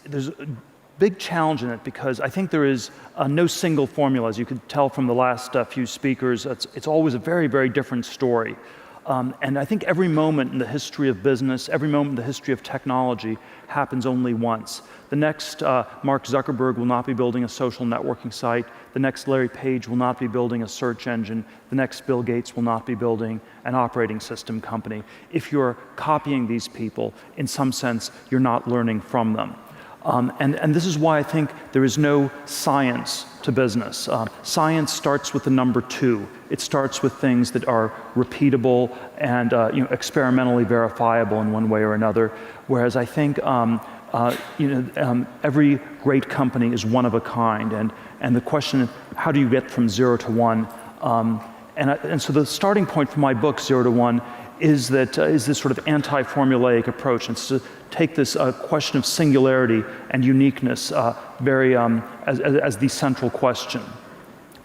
there's a big challenge in it because I think there is no single formula. As you could tell from the last few speakers, it's always a very, very different story. And I think every moment in the history of business, every moment in the history of technology happens only once. The next Mark Zuckerberg will not be building a social networking site. The next Larry Page will not be building a search engine. The next Bill Gates will not be building an operating system company. If you're copying these people, in some sense, you're not learning from them. And this is why I think there is no science to business. Science starts with the number 2. It starts with things that are repeatable and experimentally verifiable in one way or another. Whereas I think every great company is one of a kind. And the question is, how do you get from 0 to 1? And so the starting point for my book, 0 to 1, is this sort of anti-formulaic approach. It's to take this question of singularity and uniqueness as the central question.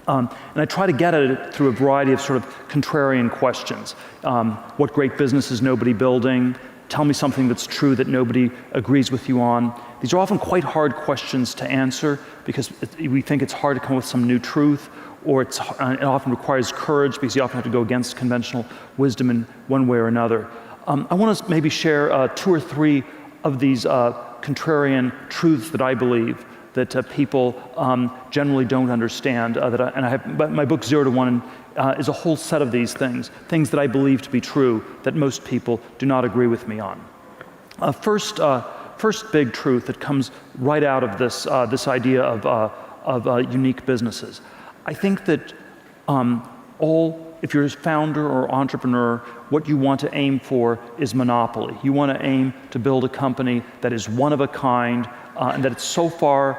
And I try to get at it through a variety of sort of contrarian questions. What great business is nobody building? Tell me something that's true that nobody agrees with you on. These are often quite hard questions to answer because we think it's hard to come up with some new truth, or it often requires courage because you often have to go against conventional wisdom in one way or another. I want to maybe share 2 or 3 of these contrarian truths that I believe that people generally don't understand. But my book 0 to 1 is a whole set of these things that I believe to be true that most people do not agree with me on. First big truth that comes right out of this idea of unique businesses. I think that if you're a founder or entrepreneur, what you want to aim for is monopoly. You want to aim to build a company that is one of a kind and that it's so far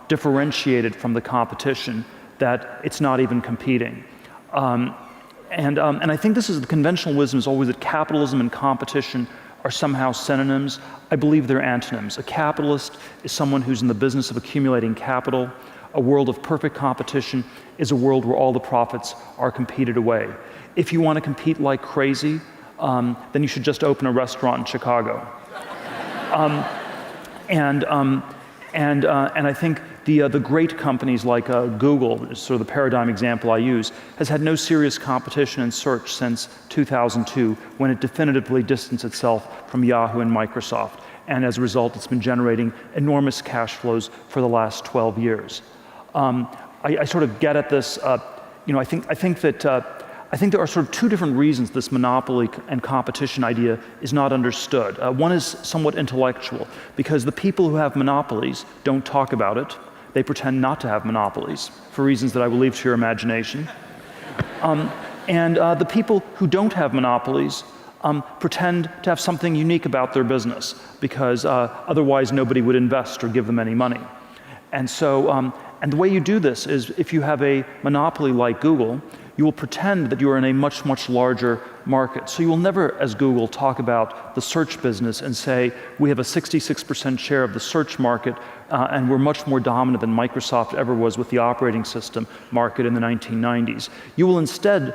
differentiated from the competition that it's not even competing. And I think this is the conventional wisdom is always that capitalism and competition are somehow synonyms. I believe they're antonyms. A capitalist is someone who's in the business of accumulating capital. A world of perfect competition is a world where all the profits are competed away. If you want to compete like crazy, then you should just open a restaurant in Chicago. And I think the great companies like Google, is sort of the paradigm example I use, has had no serious competition in search since 2002, when it definitively distanced itself from Yahoo and Microsoft. And as a result, it's been generating enormous cash flows for the last 12 years. I sort of get at this, I think there are sort of 2 different reasons this monopoly and competition idea is not understood. One is somewhat intellectual, because the people who have monopolies don't talk about it. They pretend not to have monopolies for reasons that I will leave to your imagination. And the people who don't have monopolies pretend to have something unique about their business, because otherwise nobody would invest or give them any money. And so, and the way you do this is, if you have a monopoly like Google, you will pretend that you are in a much, much larger market. So you will never, as Google, talk about the search business and say, we have a 66% share of the search market, and we're much more dominant than Microsoft ever was with the operating system market in the 1990s. You will instead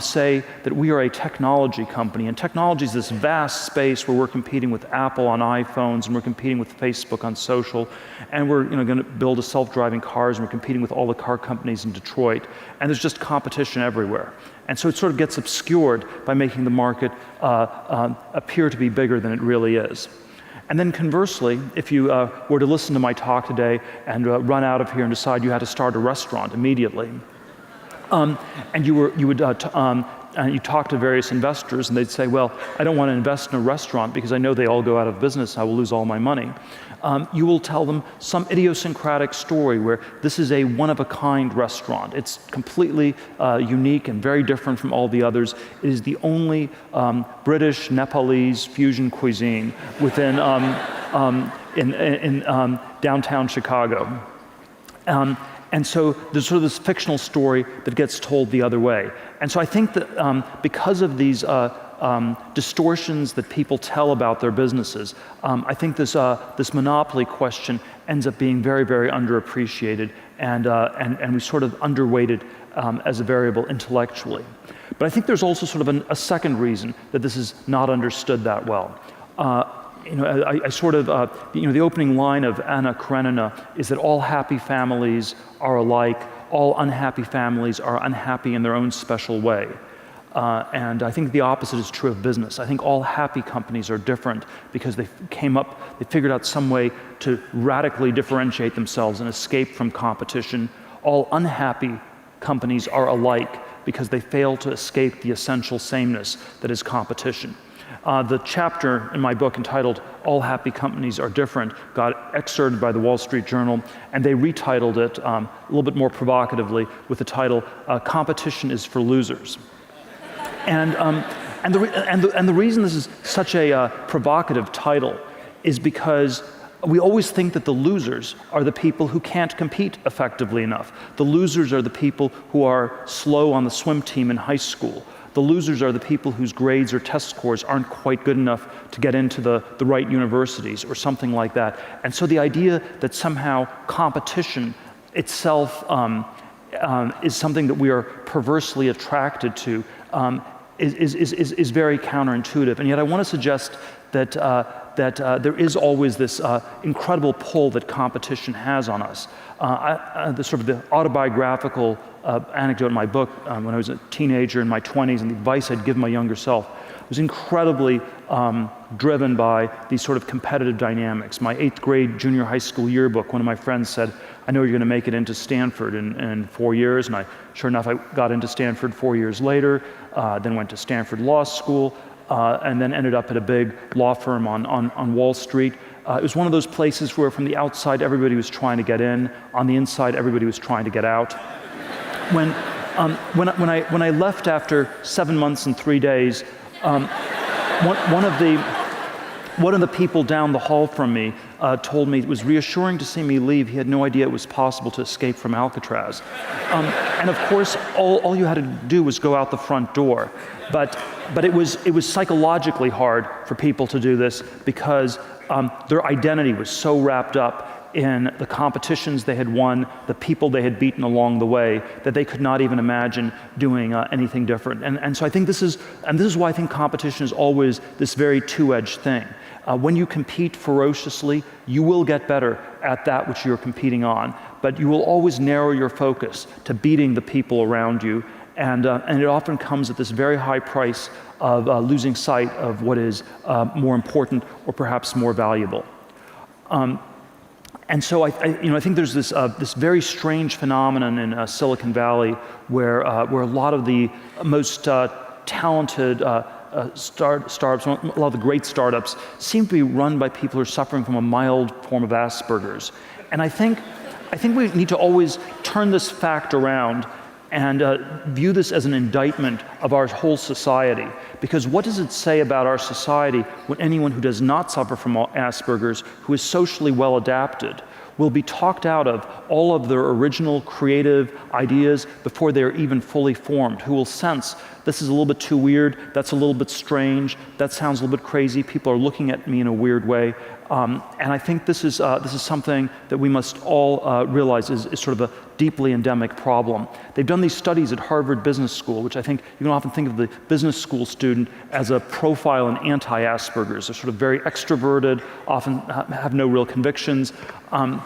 say that we are a technology company, and technology is this vast space where we're competing with Apple on iPhones, and we're competing with Facebook on social, and we're going to build a self-driving cars, and we're competing with all the car companies in Detroit, and there's just competition everywhere. And so it sort of gets obscured by making the market appear to be bigger than it really is. And then conversely, if you were to listen to my talk today and run out of here and decide you had to start a restaurant immediately, and you talk to various investors, and they'd say, well, I don't want to invest in a restaurant because I know they all go out of business, I will lose all my money. You will tell them some idiosyncratic story where this is a one-of-a-kind restaurant. It's completely unique and very different from all the others. It is the only British, Nepalese fusion cuisine within downtown Chicago. And so there's sort of this fictional story that gets told the other way. And so I think that because of these distortions that people tell about their businesses, I think this monopoly question ends up being very, very underappreciated, and we sort of underweighted as a variable intellectually. But I think there's also sort of a second reason that this is not understood that well. I sort of, the opening line of Anna Karenina is that all happy families are alike, all unhappy families are unhappy in their own special way. And I think the opposite is true of business. I think all happy companies are different because they figured out some way to radically differentiate themselves and escape from competition. All unhappy companies are alike because they fail to escape the essential sameness that is competition. The chapter in my book entitled All Happy Companies Are Different got excerpted by the Wall Street Journal, and they retitled it a little bit more provocatively with the title, Competition is for Losers. And the reason this is such a provocative title is because we always think that the losers are the people who can't compete effectively enough. The losers are the people who are slow on the swim team in high school. The losers are the people whose grades or test scores aren't quite good enough to get into the right universities or something like that. And so the idea that somehow competition itself is something that we are perversely attracted to is very counterintuitive. And yet I want to suggest that there is always this incredible pull that competition has on us. The autobiographical anecdote in my book, when I was a teenager in my 20s, and the advice I'd give my younger self, was incredibly driven by these sort of competitive dynamics. My 8th grade junior high school yearbook, one of my friends said, "I know you're going to make it into Stanford in 4 years," and sure enough, I got into Stanford 4 years later, then went to Stanford Law School, and then ended up at a big law firm on Wall Street. It was one of those places where from the outside everybody was trying to get in, on the inside everybody was trying to get out. When I left after 7 months and 3 days, one of the people down the hall from me told me it was reassuring to see me leave. He had no idea it was possible to escape from Alcatraz. And of course, all you had to do was go out the front door. But it was psychologically hard for people to do this because their identity was so wrapped up in the competitions they had won, the people they had beaten along the way, that they could not even imagine doing anything different. And so I think this is why I think competition is always this very two-edged thing. When you compete ferociously, you will get better at that which you're competing on, but you will always narrow your focus to beating the people around you, and it often comes at this very high price of losing sight of what is more important or perhaps more valuable. And so I think there's this very strange phenomenon in Silicon Valley where a lot of the most talented startups, a lot of the great startups seem to be run by people who are suffering from a mild form of Asperger's. And I think we need to always turn this fact around and view this as an indictment of our whole society. Because what does it say about our society when anyone who does not suffer from Asperger's, who is socially well adapted, will be talked out of all of their original creative ideas before they're even fully formed, who will sense this is a little bit too weird, that's a little bit strange, that sounds a little bit crazy, people are looking at me in a weird way. And I think this is something that we must all realize is sort of a deeply endemic problem. They've done these studies at Harvard Business School, which I think you can often think of the business school student as a profile in anti-Asperger's. They're sort of very extroverted, often have no real convictions, and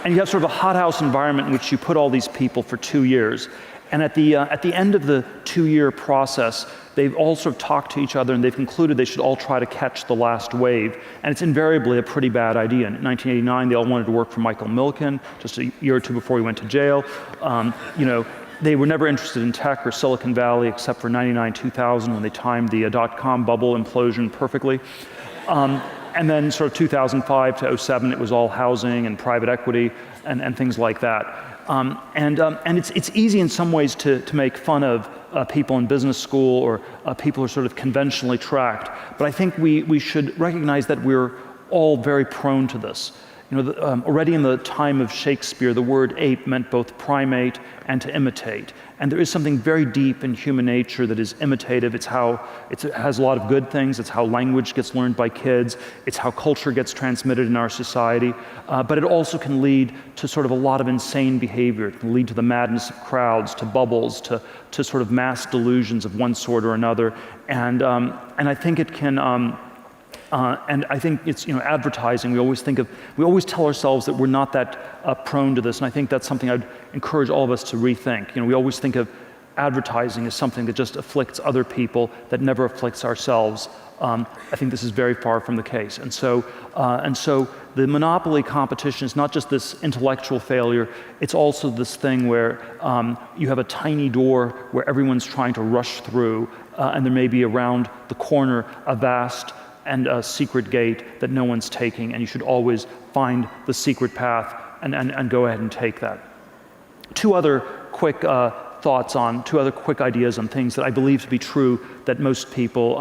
you have sort of a hothouse environment in which you put all these people for 2 years. And at the end of the 2-year process, they've all sort of talked to each other and they've concluded they should all try to catch the last wave. And it's invariably a pretty bad idea. In 1989, they all wanted to work for Michael Milken, just a year or two before he went to jail. They were never interested in tech or Silicon Valley except for 99, 2000 when they timed the dot-com bubble implosion perfectly. And then sort of 2005 to 07, it was all housing and private equity and things like that. And it's easy in some ways to make fun of people in business school or people who are sort of conventionally tracked. But I think we should recognize that we're all very prone to this. Already in the time of Shakespeare, the word ape meant both primate and to imitate. And there is something very deep in human nature that is imitative. It has a lot of good things. It's how language gets learned by kids. It's how culture gets transmitted in our society. But it also can lead to sort of a lot of insane behavior. It can lead to the madness of crowds, to bubbles, to sort of mass delusions of one sort or another. And I think it can. And I think it's, advertising. We always tell ourselves that we're not that prone to this, and I think that's something I'd encourage all of us to rethink. We always think of advertising as something that just afflicts other people, that never afflicts ourselves. I think this is very far from the case. And so the monopoly competition is not just this intellectual failure, it's also this thing where you have a tiny door where everyone's trying to rush through, and there may be around the corner a vast and a secret gate that no one's taking, and you should always find the secret path and go ahead and take that. Two other quick ideas on things that I believe to be true that most people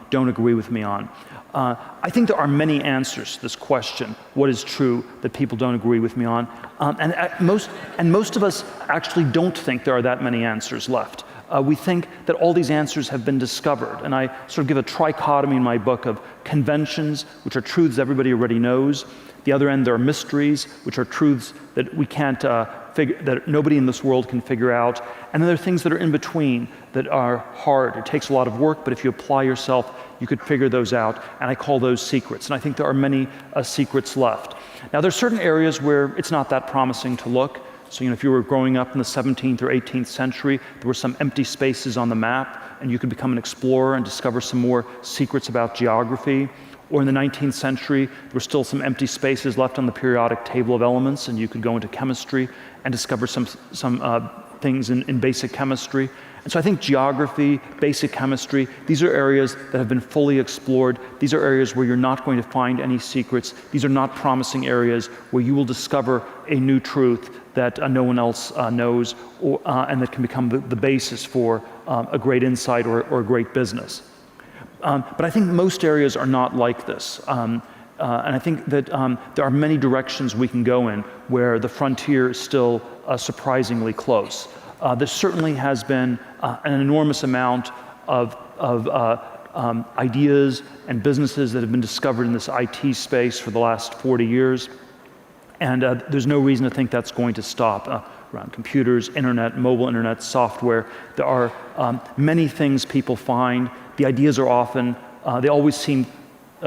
don't agree with me on. I think there are many answers to this question, what is true, that people don't agree with me on. And most of us actually don't think there are that many answers left. We think that all these answers have been discovered. And I sort of give a trichotomy in my book of conventions, which are truths everybody already knows. The other end, there are mysteries, which are truths that we can't that nobody in this world can figure out. And then there are things that are in between that are hard. It takes a lot of work, but if you apply yourself, you could figure those out. And I call those secrets. And I think there are many secrets left. Now, there are certain areas where it's not that promising to look. So, if you were growing up in the 17th or 18th century, there were some empty spaces on the map, and you could become an explorer and discover some more secrets about geography. Or in the 19th century, there were still some empty spaces left on the periodic table of elements, and you could go into chemistry and discover some things in basic chemistry. And so I think geography, basic chemistry, these are areas that have been fully explored. These are areas where you're not going to find any secrets. These are not promising areas where you will discover a new truth that no one else knows, and that can become the basis for a great insight or a great business. But I think most areas are not like this. And I think that there are many directions we can go in where the frontier is still surprisingly close. There certainly has been an enormous amount of ideas and businesses that have been discovered in this IT space for the last 40 years. And there's no reason to think that's going to stop around computers, internet, mobile internet, software. There are many things people find. The ideas are often, they always seem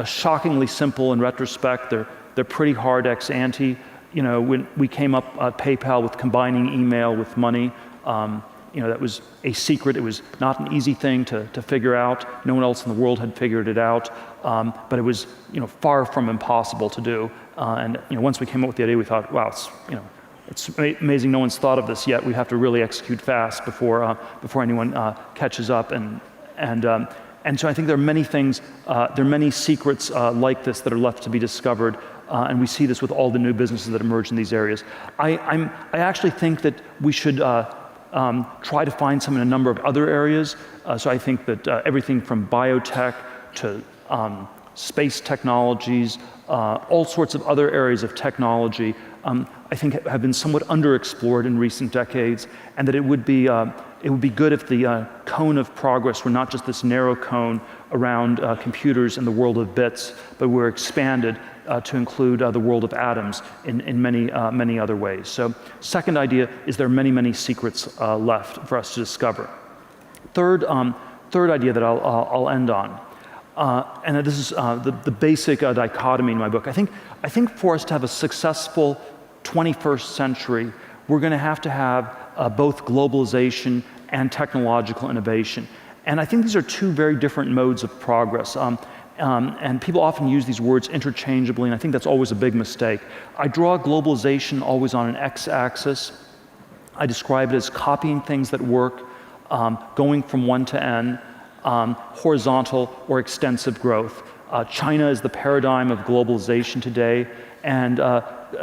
shockingly simple in retrospect. They're pretty hard ex ante. When we came up PayPal with combining email with money, that was a secret. It was not an easy thing to figure out. No one else in the world had figured it out, but it was far from impossible to do. And once we came up with the idea, we thought, wow, it's amazing no one's thought of this yet. We have to really execute fast before anyone catches up. And so I think there are many things, there are many secrets like this that are left to be discovered. And we see this with all the new businesses that emerge in these areas. I actually think that we should try to find some in a number of other areas. So I think that everything from biotech to space technologies, all sorts of other areas of technology, I think have been somewhat underexplored in recent decades, and that it would be good if the cone of progress were not just this narrow cone around computers and the world of bits, but were expanded to include the world of atoms in many other ways. So, second idea is there are many secrets left for us to discover. Third idea that I'll end on, and this is the basic dichotomy in my book. I think for us to have a successful 21st century, we're going to have both globalization and technological innovation. And I think these are two very different modes of progress. And people often use these words interchangeably, and I think that's always a big mistake. I draw globalization always on an x-axis. I describe it as copying things that work, going from one to n, horizontal or extensive growth. China is the paradigm of globalization today, and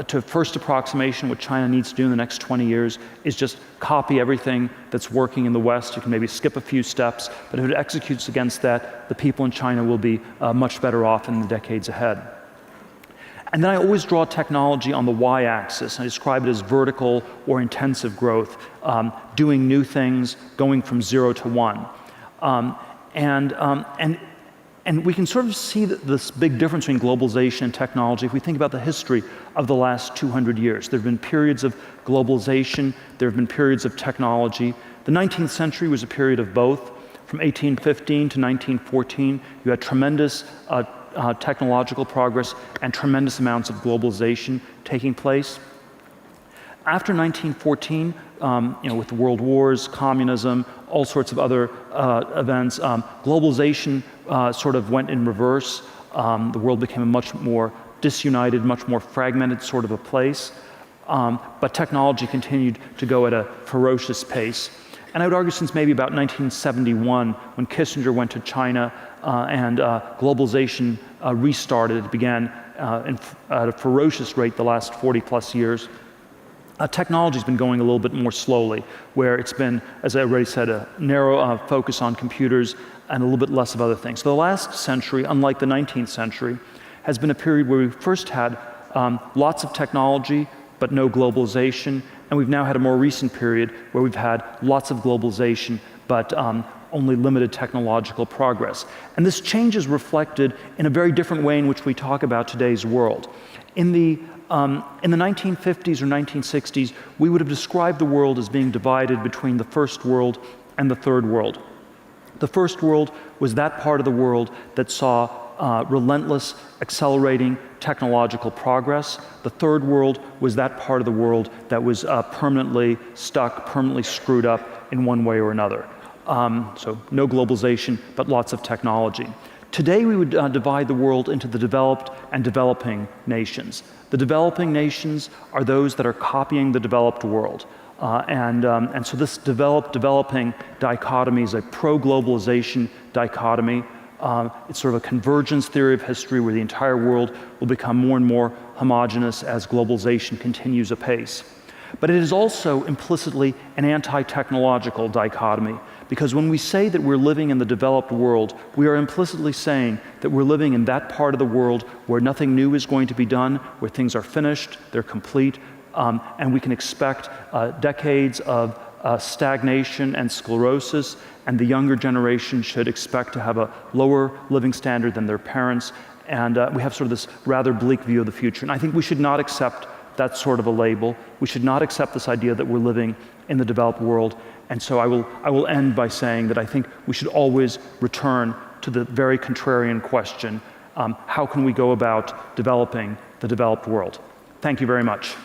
to first approximation, what China needs to do in the next 20 years is just copy everything that's working in the West. You can maybe skip a few steps, but if it executes against that, the people in China will be much better off in the decades ahead. And then I always draw technology on the y-axis. I describe it as vertical or intensive growth, doing new things, going from 0 to 1. And we can sort of see this big difference between globalization and technology if we think about the history of the last 200 years. There have been periods of globalization, there have been periods of technology. The 19th century was a period of both. From 1815 to 1914, you had tremendous technological progress and tremendous amounts of globalization taking place. After 1914, with the world wars, communism, all sorts of other events, globalization sort of went in reverse. The world became a much more disunited, much more fragmented sort of a place. But technology continued to go at a ferocious pace. And I would argue since maybe about 1971, when Kissinger went to China and globalization restarted, it began at a ferocious rate the last 40 plus years. Technology's been going a little bit more slowly, where it's been, as I already said, a narrow focus on computers and a little bit less of other things. So the last century, unlike the 19th century, has been a period where we first had lots of technology, but no globalization, and we've now had a more recent period where we've had lots of globalization, but only limited technological progress. And this change is reflected in a very different way in which we talk about today's world. In the 1950s or 1960s, we would have described the world as being divided between the first world and the third world. The first world was that part of the world that saw relentless, accelerating technological progress. The third world was that part of the world that was permanently stuck, permanently screwed up in one way or another. So no globalization, but lots of technology. Today we would divide the world into the developed and developing nations. The developing nations are those that are copying the developed world. And so this developing dichotomy is a pro-globalization dichotomy. It's sort of a convergence theory of history where the entire world will become more and more homogeneous as globalization continues apace. But it is also implicitly an anti-technological dichotomy, because when we say that we're living in the developed world, we are implicitly saying that we're living in that part of the world where nothing new is going to be done, where things are finished, they're complete, and we can expect decades of stagnation and sclerosis, and the younger generation should expect to have a lower living standard than their parents, and we have sort of this rather bleak view of the future. And I think we should not accept that sort of a label. We should not accept this idea that we're living in the developed world. And so I will end by saying that I think we should always return to the very contrarian question, how can we go about developing the developed world? Thank you very much.